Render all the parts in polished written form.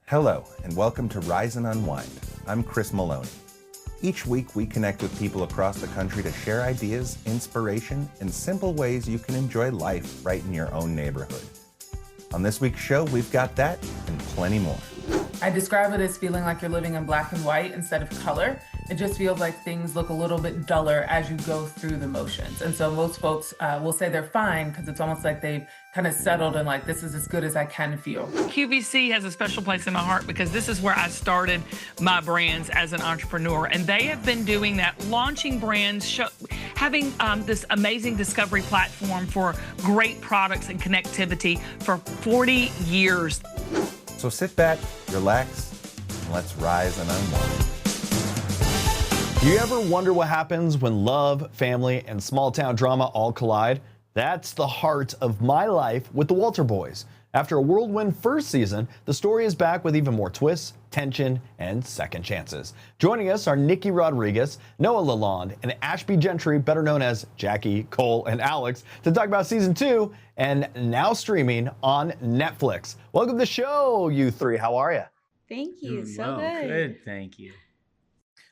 Hello, and welcome to Rise and Unwind. I'm Chris Malony. Each week, we connect with people across the country to share ideas, inspiration, and simple ways you can enjoy life right in your own neighborhood. On this week's show, we've got that and plenty more. I describe it as feeling like you're living in black and white instead of color. It just feels like things look a little bit duller as you go through the motions. And so most folks will say they're fine because it's almost like they've kind of settled and like, this is as good as I can feel. QVC has a special place in my heart because this is where I started my brands as an entrepreneur. And they have been doing that, launching brands, having this amazing discovery platform for great products and connectivity for 40 years. So sit back, relax, and let's rise and unwind. Do you ever wonder what happens when love, family, and small town drama all collide? That's the heart of My Life with the Walter Boys. After a whirlwind first season, the story is back with even more twists, tension, and second chances. Joining us are Nikki Rodriguez, Noah LaLonde, and Ashby Gentry, better known as Jackie, Cole, and Alex, to talk about season 2 and now streaming on Netflix. Welcome to the show, you three. How are you? Thank you. Doing So well. good. Thank you.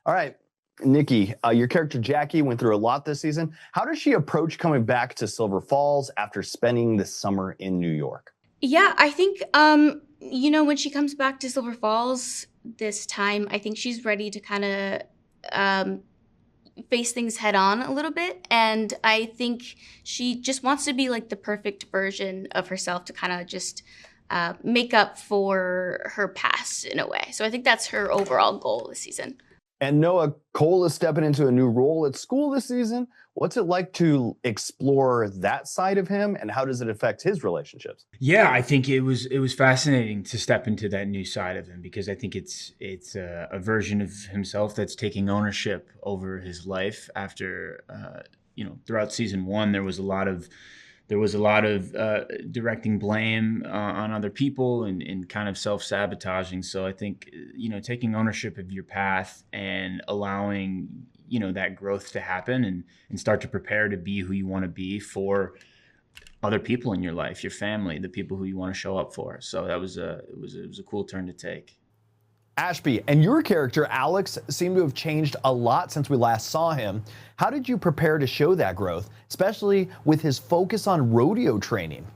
All right. Nikki, your character Jackie went through a lot this season. How does she approach coming back to Silver Falls after spending the summer in New York? Yeah, I think, when she comes back to Silver Falls this time, I think she's ready to kind of face things head on a little bit. And I think she just wants to be like the perfect version of herself to kind of just make up for her past in a way. So I think that's her overall goal this season. And Noah, Cole is stepping into a new role at school this season. What's it like to explore that side of him, and how does it affect his relationships? Yeah, I think it was fascinating to step into that new side of him because I think it's a version of himself that's taking ownership over his life. After throughout season 1, there was a lot of directing blame on other people and kind of self-sabotaging. So I think, taking ownership of your path and allowing, that growth to happen and start to prepare to be who you want to be for other people in your life, your family, the people who you want to show up for. So that was it was a cool turn to take. Ashby, and your character, Alex, seemed to have changed a lot since we last saw him. How did you prepare to show that growth, especially with his focus on rodeo training?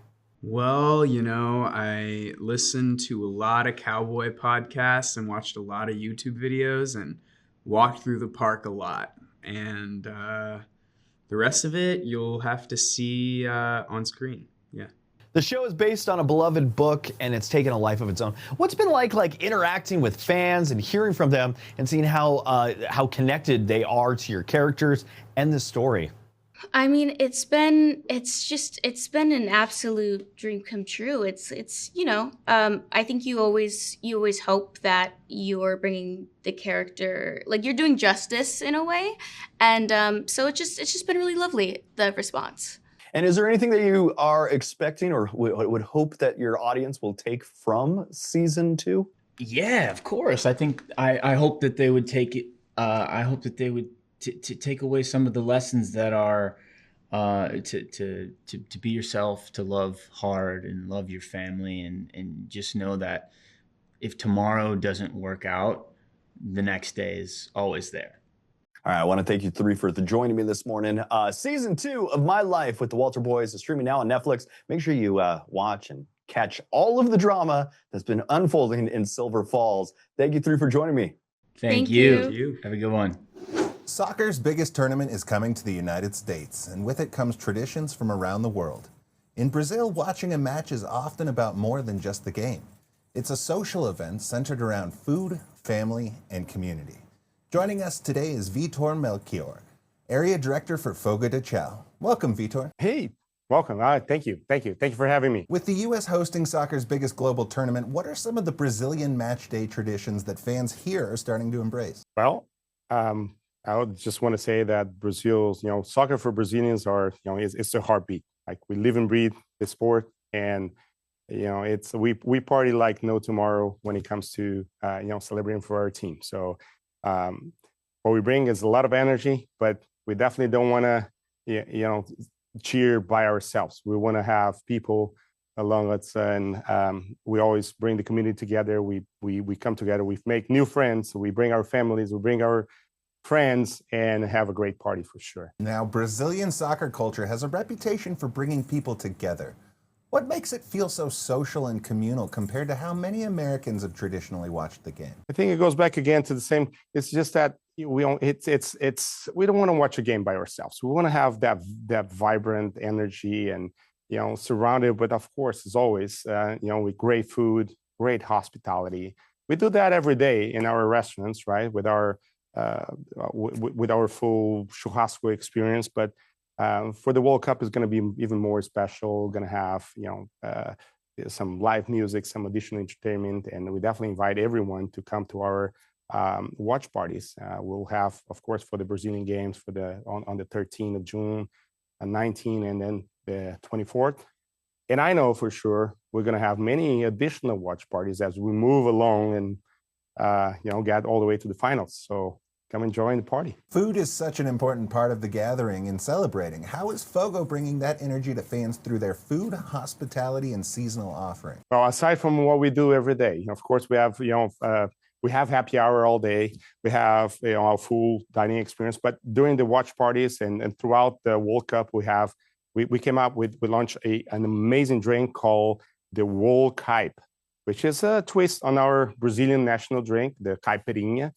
Well, I listened to a lot of cowboy podcasts and watched a lot of YouTube videos and walked through the park a lot. And the rest of it, you'll have to see on screen. Yeah. The show is based on a beloved book, and it's taken a life of its own. What's been like interacting with fans and hearing from them and seeing how connected they are to your characters and the story? I mean, it's been an absolute dream come true. I think you always hope that you're bringing the character, like you're doing justice in a way. And so it's just been really lovely, the response. And is there anything that you are expecting or would hope that your audience will take from season 2? Yeah, of course. I think I hope that they would take it. I hope that they would to take away some of the lessons that are to be yourself, to love hard and love your family, and just know that if tomorrow doesn't work out, the next day is always there. All right, I want to thank you three for joining me this morning. Season 2 of My Life with the Walter Boys is streaming now on Netflix. Make sure you watch and catch all of the drama that's been unfolding in Silver Falls. Thank you three for joining me. Thank you. Have a good one. Soccer's biggest tournament is coming to the United States, and with it comes traditions from around the world. In Brazil, watching a match is often about more than just the game. It's a social event centered around food, family, and community. Joining us today is Vitor Melchior, Area Director for Fogo de Chão. Welcome, Vitor. Hey, welcome. Thank you. Thank you for having me. With the U.S. hosting soccer's biggest global tournament, what are some of the Brazilian match day traditions that fans here are starting to embrace? Well, I would just want to say that Brazil's, soccer for Brazilians it's the heartbeat. Like we live and breathe the sport, and it's we party like no tomorrow when it comes to celebrating for our team. So what we bring is a lot of energy, but we definitely don't want to cheer by ourselves. We want to have people along us, and we always bring the community together. We come together. We make new friends. We bring our families. We bring our friends and have a great party for sure. Now, Brazilian soccer culture has a reputation for bringing people together. What makes it feel so social and communal compared to how many Americans have traditionally watched the game? I think it goes back again to the same. It's just that we don't. We don't want to watch a game by ourselves. We want to have that vibrant energy, and surrounded with, of course, as always, with great food, great hospitality. We do that every day in our restaurants, right? With our full churrasco experience, but for the World Cup is going to be even more special. Going to have some live music, some additional entertainment, and we definitely invite everyone to come to our watch parties. We'll have, of course, for the Brazilian games on the 13th of June, 19, and then the 24th. And I know for sure we're going to have many additional watch parties as we move along and get all the way to the finals. So come and join the party. Food is such an important part of the gathering and celebrating. How is Fogo bringing that energy to fans through their food, hospitality, and seasonal offering? Well, aside from what we do every day, of course, we have we have happy hour all day. We have a full dining experience. But during the watch parties and throughout the World Cup, we launched an amazing drink called the World Caipirinha, which is a twist on our Brazilian national drink, the caipirinha.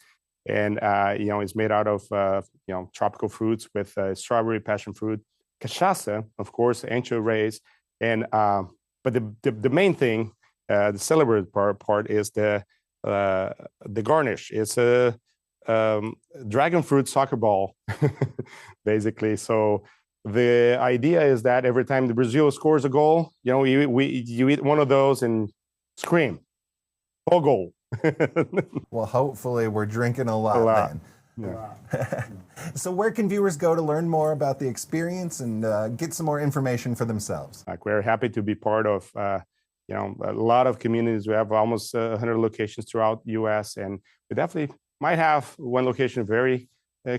And it's made out of tropical fruits with strawberry, passion fruit, cachaça, of course, ancho-rays, and but the main thing, the celebrated part is the garnish. It's a dragon fruit soccer ball, basically. So the idea is that every time the Brazil scores a goal, you eat one of those and scream, "Oh, goal!" Well, hopefully we're drinking a lot. Then. Yeah. So where can viewers go to learn more about the experience and get some more information for themselves? We're happy to be part of a lot of communities. We have almost 100 locations throughout the U.S. and we definitely might have one location very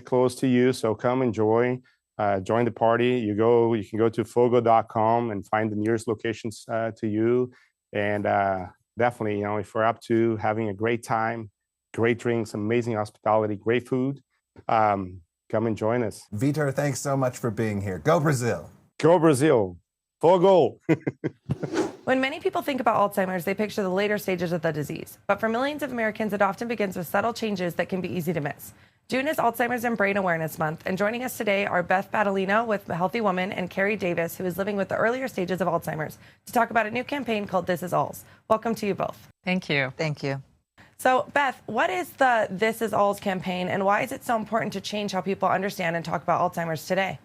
close to you. So come and join the party. You can go to fogo.com and find the nearest locations to you. And definitely, if we're up to having a great time, great drinks, amazing hospitality, great food, come and join us. Vitor, thanks so much for being here. Go Brazil. Go Brazil. Fogo. When many people think about Alzheimer's, they picture the later stages of the disease. But for millions of Americans, it often begins with subtle changes that can be easy to miss. June is Alzheimer's and Brain Awareness Month, and joining us today are Beth Battaglino with HealthyWomen and Kerry Davis, who is living with the earlier stages of Alzheimer's, to talk about a new campaign called This Is ALZ. Welcome to you both. Thank you. Thank you. So, Beth, what is the This Is ALZ campaign, and why is it so important to change how people understand and talk about Alzheimer's today?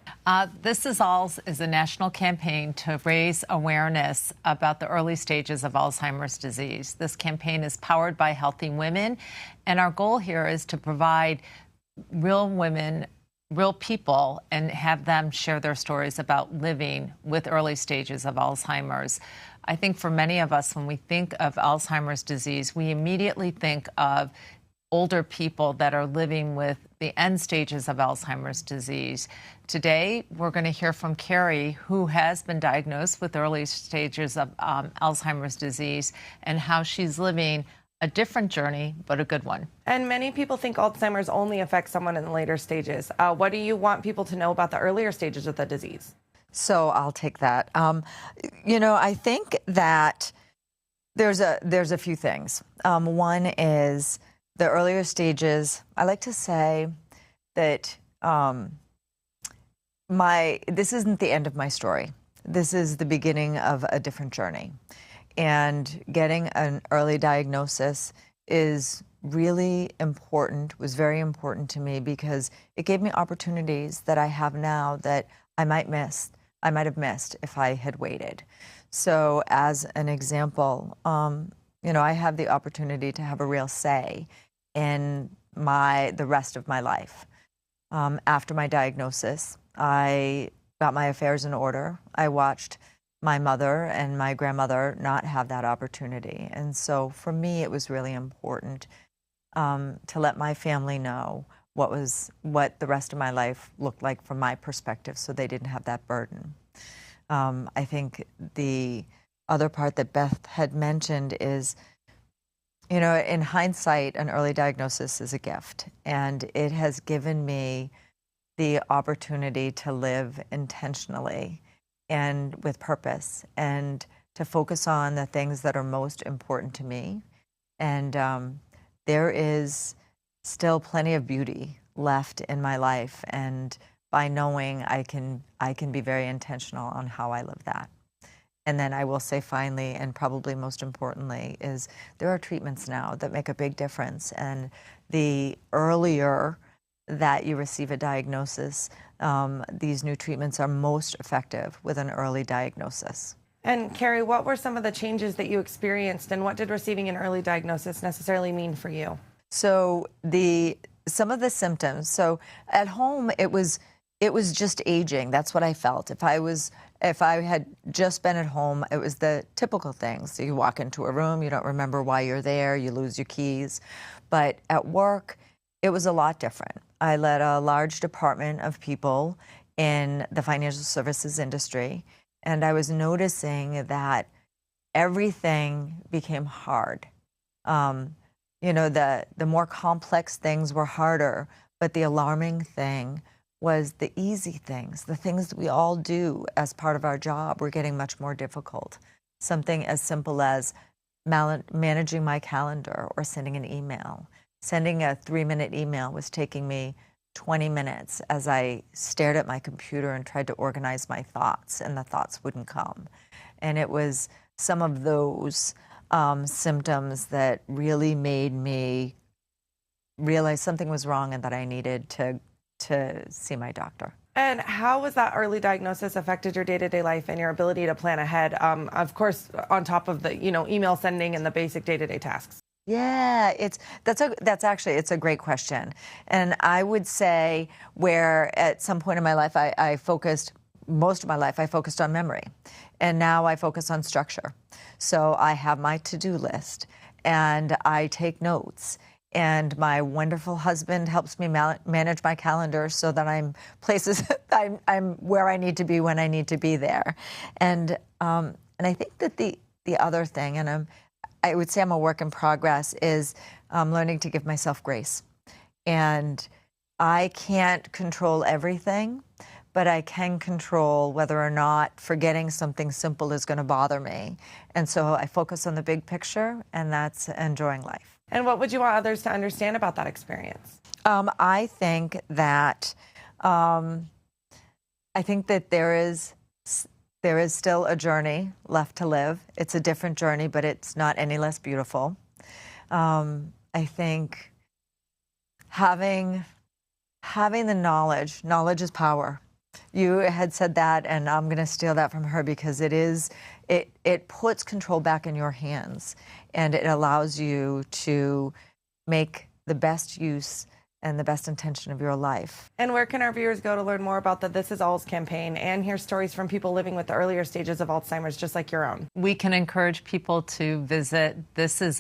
This Is ALZ is a national campaign to raise awareness about the early stages of Alzheimer's disease. This campaign is powered by HealthyWomen, and our goal here is to provide real women, real people, and have them share their stories about living with early stages of Alzheimer's. I think for many of us, when we think of Alzheimer's disease, we immediately think of older people that are living with the end stages of Alzheimer's disease. Today, we're going to hear from Kerry, who has been diagnosed with early stages of Alzheimer's disease, and how she's living a different journey, but a good one. And many people think Alzheimer's only affects someone in the later stages. What do you want people to know about the earlier stages of the disease? So I'll take that. I think that there's a few things. One is the earlier stages. I like to say that this isn't the end of my story. This is the beginning of a different journey. And getting an early diagnosis is really important, was very important to me, because it gave me opportunities that I have now that I might have missed if I had waited. So as an example, I have the opportunity to have a real say in the rest of my life. After my diagnosis, I got my affairs in order. I watched my mother and my grandmother not have that opportunity. And so for me, it was really important to let my family know what the rest of my life looked like from my perspective, so they didn't have that burden. I think the other part that Beth had mentioned is, you know, in hindsight, an early diagnosis is a gift, and it has given me the opportunity to live intentionally and with purpose, and to focus on the things that are most important to me. And there is still plenty of beauty left in my life, and by knowing I can be very intentional on how I live that. And then I will say finally, and probably most importantly, is there are treatments now that make a big difference. And the earlier that you receive a diagnosis, these new treatments are most effective with an early diagnosis. And Kerry, what were some of the changes that you experienced, and what did receiving an early diagnosis necessarily mean for you? So some of the symptoms. So at home, it was just aging. That's what I felt. If I had just been at home, it was the typical things. So you walk into a room, you don't remember why you're there, you lose your keys. But at work, it was a lot different. I led a large department of people in the financial services industry, and I was noticing that everything became hard. You know, the more complex things were harder, but the alarming thing was the easy things, the things that we all do as part of our job were getting much more difficult. Something as simple as managing my calendar or sending an email. Sending a 3-minute email was taking me 20 minutes as I stared at my computer and tried to organize my thoughts, and the thoughts wouldn't come. And it was some of those symptoms that really made me realize something was wrong and that I needed to see my doctor. And how was that early diagnosis affected your day-to-day life and your ability to plan ahead? Of course, on top of the email sending and the basic day-to-day tasks. Yeah, that's actually a great question. And I would say where at some point in my life most of my life I focused on memory, and now I focus on structure. So I have my to-do list and I take notes, and my wonderful husband helps me manage my calendar so that I'm places I'm where I need to be when I need to be there. And I think that the other thing, and I would say I'm a work in progress, is learning to give myself grace. And I can't control everything, but I can control whether or not forgetting something simple is going to bother me. And so I focus on the big picture, and that's enjoying life. And what would you want others to understand about that experience? I think that there is still a journey left to live. It's a different journey, but it's not any less beautiful. I think having the knowledge is power. You had said that, and I'm going to steal that from her, because it puts control back in your hands, and it allows you to make the best use and the best intention of your life. And where can our viewers go to learn more about the This Is ALZ campaign and hear stories from people living with the earlier stages of Alzheimer's, just like your own? We can encourage people to visit thisisalz.com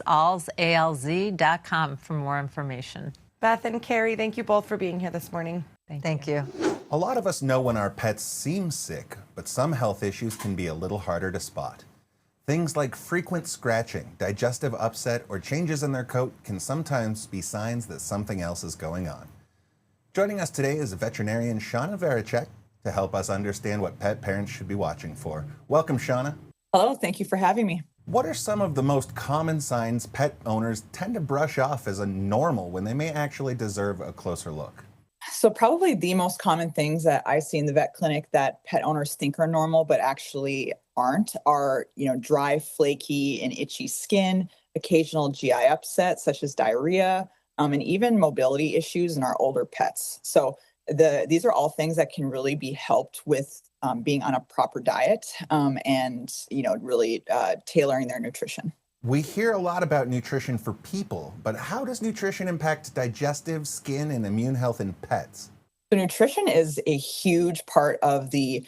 for more information. Beth and Kerry, thank you both for being here this morning. Thank you. A lot of us know when our pets seem sick, but some health issues can be a little harder to spot. Things like frequent scratching, digestive upset, or changes in their coat can sometimes be signs that something else is going on. Joining us today is veterinarian Shawna Varichak to help us understand what pet parents should be watching for. Welcome, Shawna. Hello, thank you for having me. What are some of the most common signs pet owners tend to brush off as a normal when they may actually deserve a closer look? So probably the most common things that I see in the vet clinic that pet owners think are normal but actually aren't are, dry, flaky, and itchy skin, occasional GI upset such as diarrhea, and even mobility issues in our older pets. So these are all things that can really be helped with being on a proper diet and really tailoring their nutrition. We hear a lot about nutrition for people, but how does nutrition impact digestive, skin, and immune health in pets? So nutrition is a huge part of the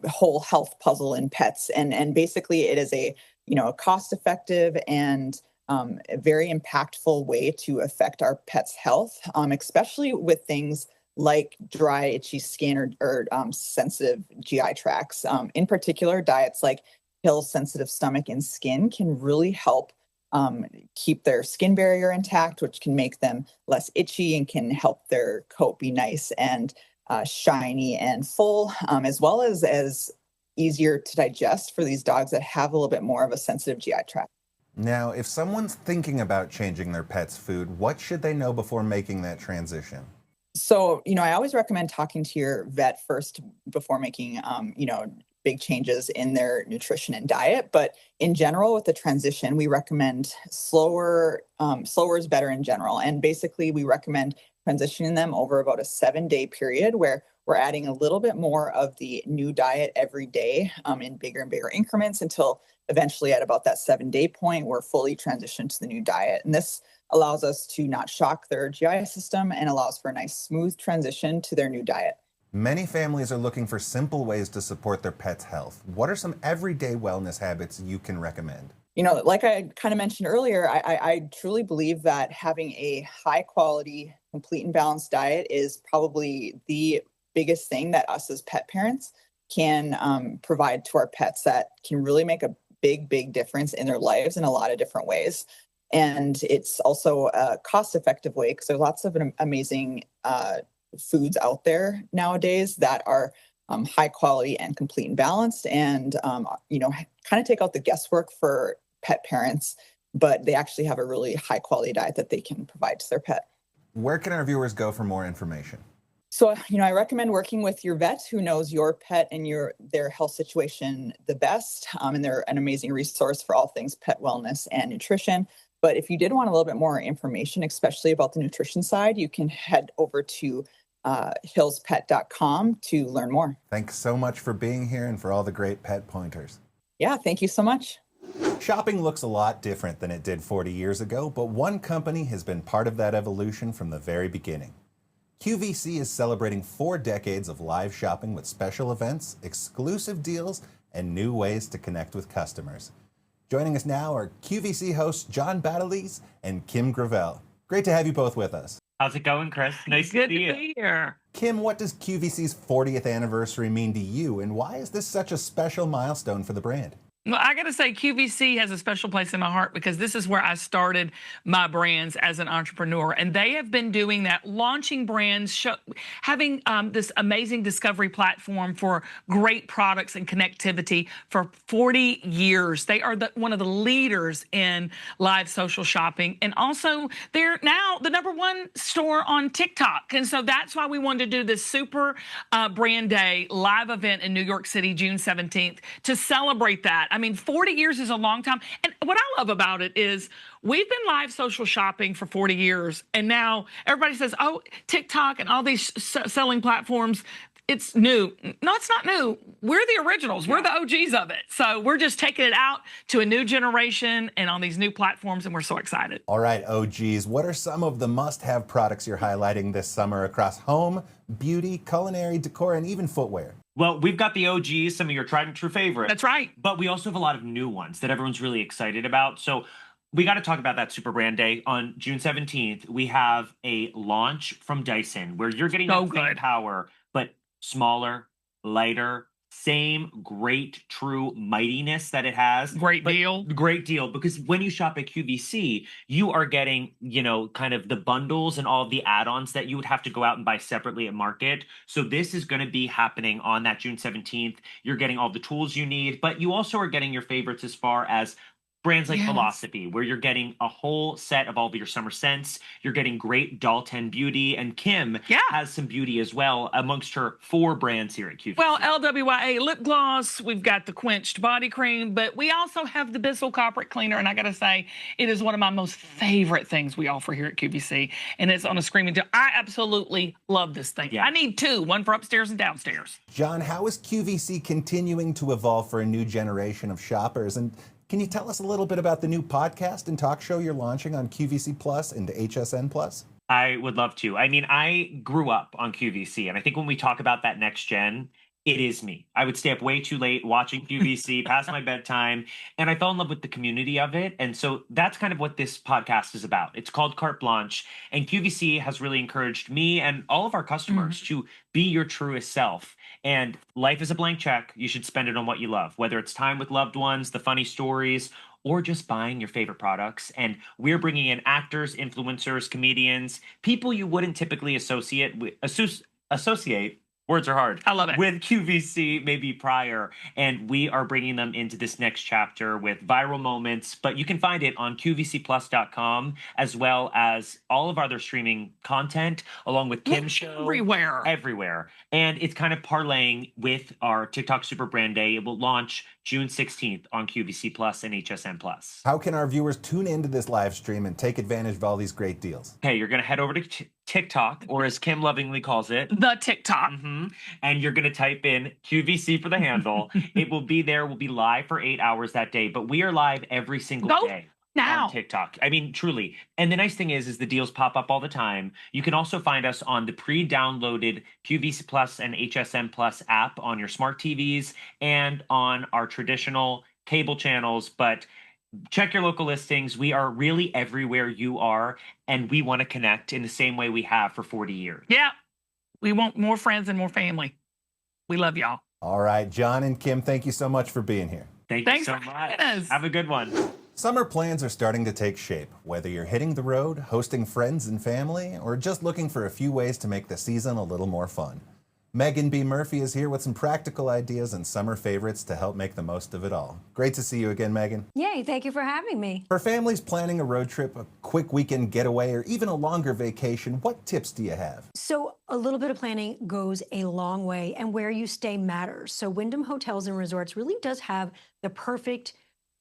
whole health puzzle in pets. And basically it is a cost-effective and a very impactful way to affect our pets' health, especially with things like dry, itchy skin or sensitive GI tracts. In particular, diets like Hill's sensitive stomach and skin can really help keep their skin barrier intact, which can make them less itchy and can help their coat be nice and shiny and full, as well as easier to digest for these dogs that have a little bit more of a sensitive GI tract. Now, if someone's thinking about changing their pet's food, what should they know before making that transition? So, I always recommend talking to your vet first before making, big changes in their nutrition and diet. But in general, with the transition, we recommend slower is better in general. And basically, we recommend transitioning them over about a 7-day period where we're adding a little bit more of the new diet every day in bigger and bigger increments until eventually at about that 7-day point, we're fully transitioned to the new diet. And this allows us to not shock their GI system and allows for a nice smooth transition to their new diet. Many families are looking for simple ways to support their pet's health. What are some everyday wellness habits you can recommend? Like I kind of mentioned earlier, I truly believe that having a high quality, complete and balanced diet is probably the biggest thing that us as pet parents can provide to our pets that can really make a big difference in their lives in a lot of different ways. And it's also a cost-effective way because there's lots of amazing foods out there nowadays that are high quality and complete and balanced and, kind of take out the guesswork for pet parents, but they actually have a really high quality diet that they can provide to their pet. Where can our viewers go for more information? So, I recommend working with your vet who knows your pet and their health situation the best. And they're an amazing resource for all things pet wellness and nutrition. But if you did want a little bit more information, especially about the nutrition side, you can head over to hillspet.com to learn more. Thanks so much for being here and for all the great pet pointers. Yeah, thank you so much. Shopping looks a lot different than it did 40 years ago, but one company has been part of that evolution from the very beginning. QVC is celebrating 4 decades of live shopping with special events, exclusive deals, and new ways to connect with customers. Joining us now are QVC hosts John Battagliese and Kim Gravel. Great to have you both with us. How's it going, Chris? Nice Good to see you. be here. Kim, what does QVC's 40th anniversary mean to you, and why is this such a special milestone for the brand? Well, I got to say, QVC has a special place in my heart because this is where I started my brands as an entrepreneur. And they have been doing that, launching brands, having this amazing discovery platform for great products and connectivity for 40 years. They are one of the leaders in live social shopping. And also, they're now the #1 store on TikTok. And so that's why we wanted to do this super brand day live event in New York City, June 17th, to celebrate that. I mean, 40 years is a long time. And what I love about it is we've been live social shopping for 40 years. And now everybody says, oh, TikTok and all these selling platforms, it's new. No, it's not new. We're the originals. We're the OGs of it. So we're just taking it out to a new generation and on these new platforms. And we're so excited. All right, OGs, what are some of the must-have products you're highlighting this summer across home, beauty, culinary, decor, and even footwear? Well, we've got the OGs, some of your tried and true favorites. That's right. But we also have a lot of new ones that everyone's really excited about. So we got to talk about that Super Brand Day on June 17th. We have a launch from Dyson where you're getting that same power, but smaller, lighter, same great true mightiness that it has. Great deal. Great deal. Because when you shop at QVC, you are getting, kind of the bundles and all of the add-ons that you would have to go out and buy separately at market. So this is going to be happening on that June 17th. You're getting all the tools you need, but you also are getting your favorites as far as brands like Philosophy, where you're getting a whole set of all of your summer scents. You're getting great Dalton beauty, and Kim has some beauty as well amongst her 4 brands here at QVC. Well, LWYA lip gloss, we've got the Quenched body cream, but we also have the Bissell Copper Cleaner, and I got to say, it is one of my most favorite things we offer here at QVC, and it's on a screaming deal. I absolutely love this thing. I need 2, one for upstairs and downstairs. John, how is QVC continuing to evolve for a new generation of shoppers? And can you tell us a little bit about the new podcast and talk show you're launching on QVC Plus and HSN Plus? I would love to. I mean, I grew up on QVC, and I think when we talk about that next gen, it is me. I would stay up way too late watching QVC past my bedtime, and I fell in love with the community of it. And so that's kind of what this podcast is about. It's called Carte Blanche, and QVC has really encouraged me and all of our customers to be your truest self. And life is a blank check. You should spend it on what you love, whether it's time with loved ones, the funny stories, or just buying your favorite products. And we're bringing in actors, influencers, comedians, people you wouldn't typically associate with, associate. Words are hard. I love it. With QVC, maybe prior. And we are bringing them into this next chapter with viral moments. But you can find it on QVCplus.com, as well as all of our other streaming content, along with Kim's show. Everywhere. And it's kind of parlaying with our TikTok Super Brand Day. It will launch June 16th on QVC Plus and HSN Plus. How can our viewers tune into this live stream and take advantage of all these great deals? Okay, you're going to head over to TikTok, or as Kim lovingly calls it, the TikTok. And you're going to type in QVC for the handle. It will be there. We'll be live for 8 hours that day, but we are live every single day. Now. On TikTok. I mean, truly. And the nice thing is the deals pop up all the time. You can also find us on the pre-downloaded QVC Plus and HSN Plus app on your smart TVs and on our traditional cable channels. But check your local listings. We are really everywhere you are, and we want to connect in the same way we have for 40 years. Yeah. We want more friends and more family. We love y'all. All right, John and Kim, thank you so much for being here. Thanks you so much. Have a good one. Summer plans are starting to take shape, whether you're hitting the road, hosting friends and family, or just looking for a few ways to make the season a little more fun. Meaghan B. Murphy is here with some practical ideas and summer favorites to help make the most of it all. Great to see you again, Meaghan. Yay, thank you for having me. For families planning a road trip, a quick weekend getaway, or even a longer vacation, what tips do you have? So a little bit of planning goes a long way, and where you stay matters. So Wyndham Hotels and Resorts really does have the perfect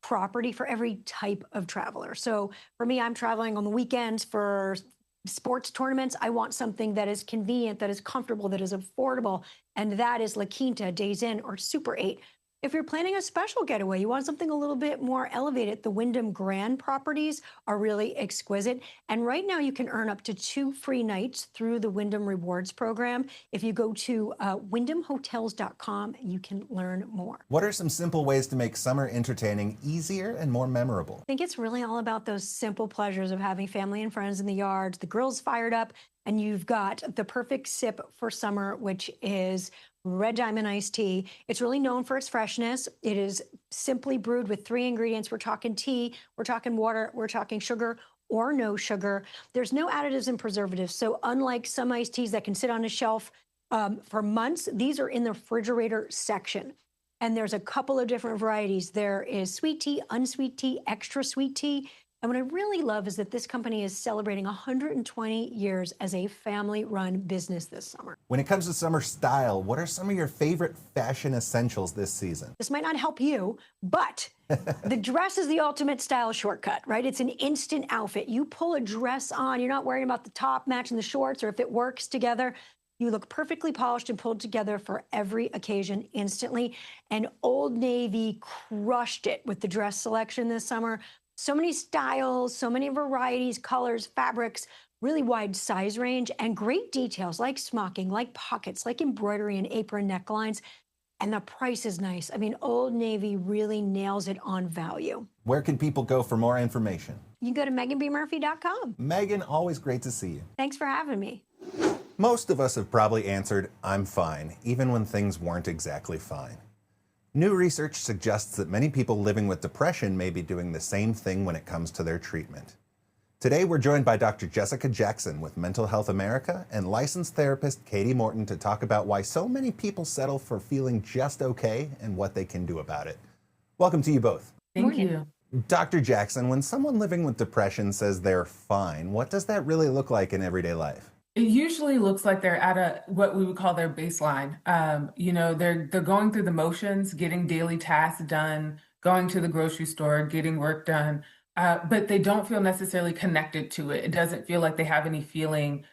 property for every type of traveler. So for me, I'm traveling on the weekends for sports tournaments. I want something that is convenient, that is comfortable, that is affordable, and that is La Quinta, Days Inn, or Super 8. If you're planning a special getaway, you want something a little bit more elevated, the Wyndham Grand properties are really exquisite. And right now you can earn up to 2 free nights through the Wyndham Rewards program. If you go to wyndhamhotels.com, you can learn more. What are some simple ways to make summer entertaining easier and more memorable? I think it's really all about those simple pleasures of having family and friends in the yards, the grill's fired up, and you've got the perfect sip for summer, which is Red Diamond iced tea. It's really known for its freshness. It is simply brewed with 3 ingredients. We're talking tea, we're talking water, we're talking sugar or no sugar. There's no additives and preservatives. So unlike some iced teas that can sit on a shelf for months, these are in the refrigerator section. And there's a couple of different varieties. There is sweet tea, unsweet tea, extra sweet tea. And what I really love is that this company is celebrating 120 years as a family-run business this summer. When it comes to summer style, what are some of your favorite fashion essentials this season? This might not help you, but the dress is the ultimate style shortcut, right? It's an instant outfit. You pull a dress on, you're not worrying about the top matching the shorts or if it works together. You look perfectly polished and pulled together for every occasion instantly. And Old Navy crushed it with the dress selection this summer. So many styles, so many varieties, colors, fabrics, really wide size range, and great details like smocking, like pockets, like embroidery and apron necklines. And the price is nice. I mean, Old Navy really nails it on value. Where can people go for more information? You can go to meaghanbmurphy.com. Meaghan, always great to see you. Thanks for having me. Most of us have probably answered, I'm fine, even when things weren't exactly fine. New research suggests that many people living with depression may be doing the same thing when it comes to their treatment. Today, we're joined by Dr. Jessica Jackson with Mental Health America and licensed therapist Kati Morton to talk about why so many people settle for feeling just okay and what they can do about it. Welcome to you both. Thank you. Dr. Jackson, when someone living with depression says they're fine, what does that really look like in everyday life? It usually looks like they're at what we would call their baseline. They're going through the motions, getting daily tasks done, going to the grocery store, getting work done, but they don't feel necessarily connected to it. It doesn't feel like they have any feeling,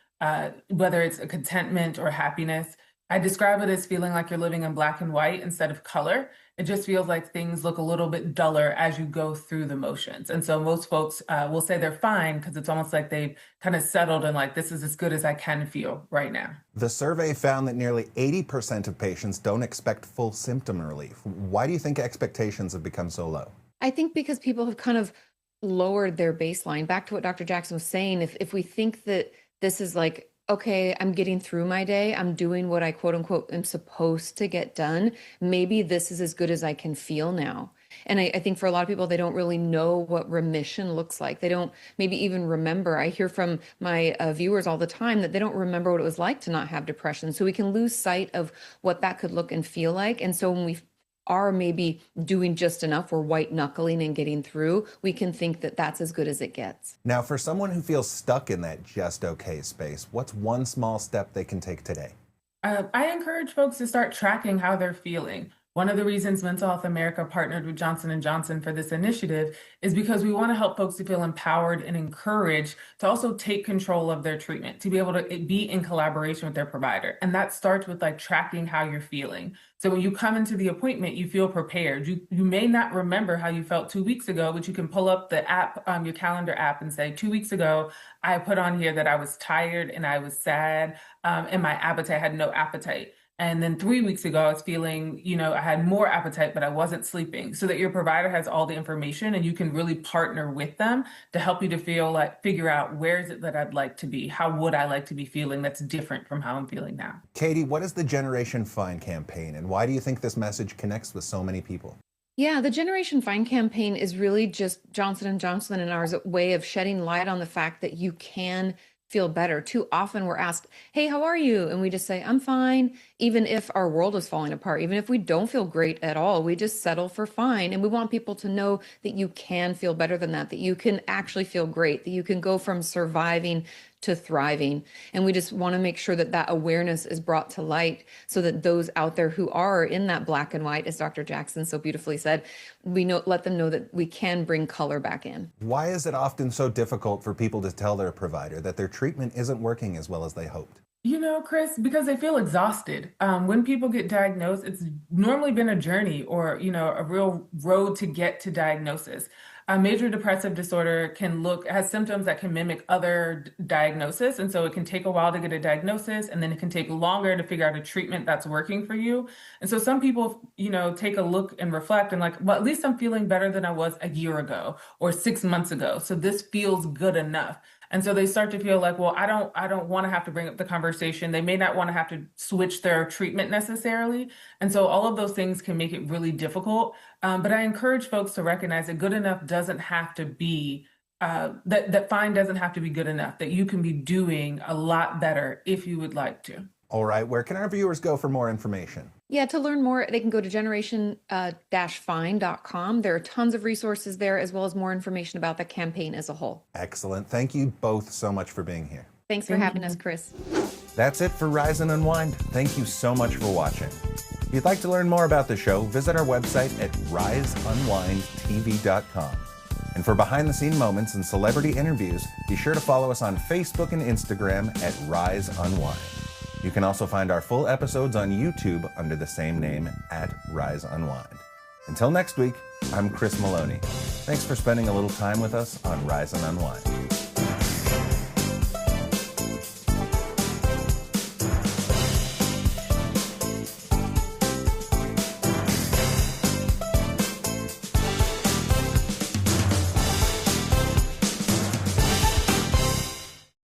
whether it's a contentment or happiness. I describe it as feeling like you're living in black and white instead of color. It just feels like things look a little bit duller as you go through the motions. And so most folks will say they're fine because it's almost like they've kind of settled and like, this is as good as I can feel right now. The survey found that nearly 80% of patients don't expect full symptom relief. Why do you think expectations have become so low? I think because people have kind of lowered their baseline. Back to what Dr. Jackson was saying, if we think that this is like okay, I'm getting through my day. I'm doing what I quote unquote am supposed to get done. Maybe this is as good as I can feel now. And I think for a lot of people, they don't really know what remission looks like. They don't maybe even remember. I hear from my viewers all the time that they don't remember what it was like to not have depression. So we can lose sight of what that could look and feel like. And so when we are maybe doing just enough, we're white knuckling and getting through, we can think that that's as good as it gets. Now, for someone who feels stuck in that just okay space, what's one small step they can take today? I encourage folks to start tracking how they're feeling. One of the reasons Mental Health America partnered with Johnson & Johnson for this initiative is because we want to help folks to feel empowered and encouraged to also take control of their treatment, to be able to be in collaboration with their provider. And that starts with like tracking how you're feeling. So when you come into the appointment, you feel prepared. You may not remember how you felt 2 weeks ago, but you can pull up the app, your calendar app, and say, 2 weeks ago, I put on here that I was tired and I was sad, and my appetite, I had no appetite. And then 3 weeks ago, I was feeling, I had more appetite, but I wasn't sleeping. So that your provider has all the information and you can really partner with them to help you to figure out where is it that I'd like to be? How would I like to be feeling that's different from how I'm feeling now? Katie, what is the Generation Fine campaign and why do you think this message connects with so many people? Yeah, the Generation Fine campaign is really just Johnson & Johnson and ours way of shedding light on the fact that you can feel better. Too often we're asked, hey, how are you? And we just say, I'm fine. Even if our world is falling apart, even if we don't feel great at all, we just settle for fine. And we want people to know that you can feel better than that you can actually feel great, that you can go from surviving to thriving. And we just want to make sure that that awareness is brought to light so that those out there who are in that black and white, as Dr. Jackson so beautifully said, let them know that we can bring color back in. Why is it often so difficult for people to tell their provider that their treatment isn't working as well as they hoped? Chris, because they feel exhausted. When people get diagnosed, it's normally been a journey or, a real road to get to diagnosis. A major depressive disorder has symptoms that can mimic other diagnosis. And so it can take a while to get a diagnosis, and then it can take longer to figure out a treatment that's working for you. And so some people, take a look and reflect and well, at least I'm feeling better than I was a year ago or 6 months ago. So this feels good enough. And so they start to feel like, well, I don't want to have to bring up the conversation. They may not want to have to switch their treatment necessarily. And so all of those things can make it really difficult. But I encourage folks to recognize that good enough doesn't have to be, that fine doesn't have to be good enough, that you can be doing a lot better if you would like to. All right, where can our viewers go for more information? Yeah, to learn more, they can go to generation-fine.com. There are tons of resources there, as well as more information about the campaign as a whole. Excellent. Thank you both so much for being here. Thanks for having us, Chris. That's it for Rise and Unwind. Thank you so much for watching. If you'd like to learn more about the show, visit our website at riseunwindtv.com. And for behind-the-scene moments and celebrity interviews, be sure to follow us on Facebook and Instagram at Rise Unwind. You can also find our full episodes on YouTube under the same name at Rise Unwind. Until next week, I'm Chris Malony. Thanks for spending a little time with us on Rise and Unwind.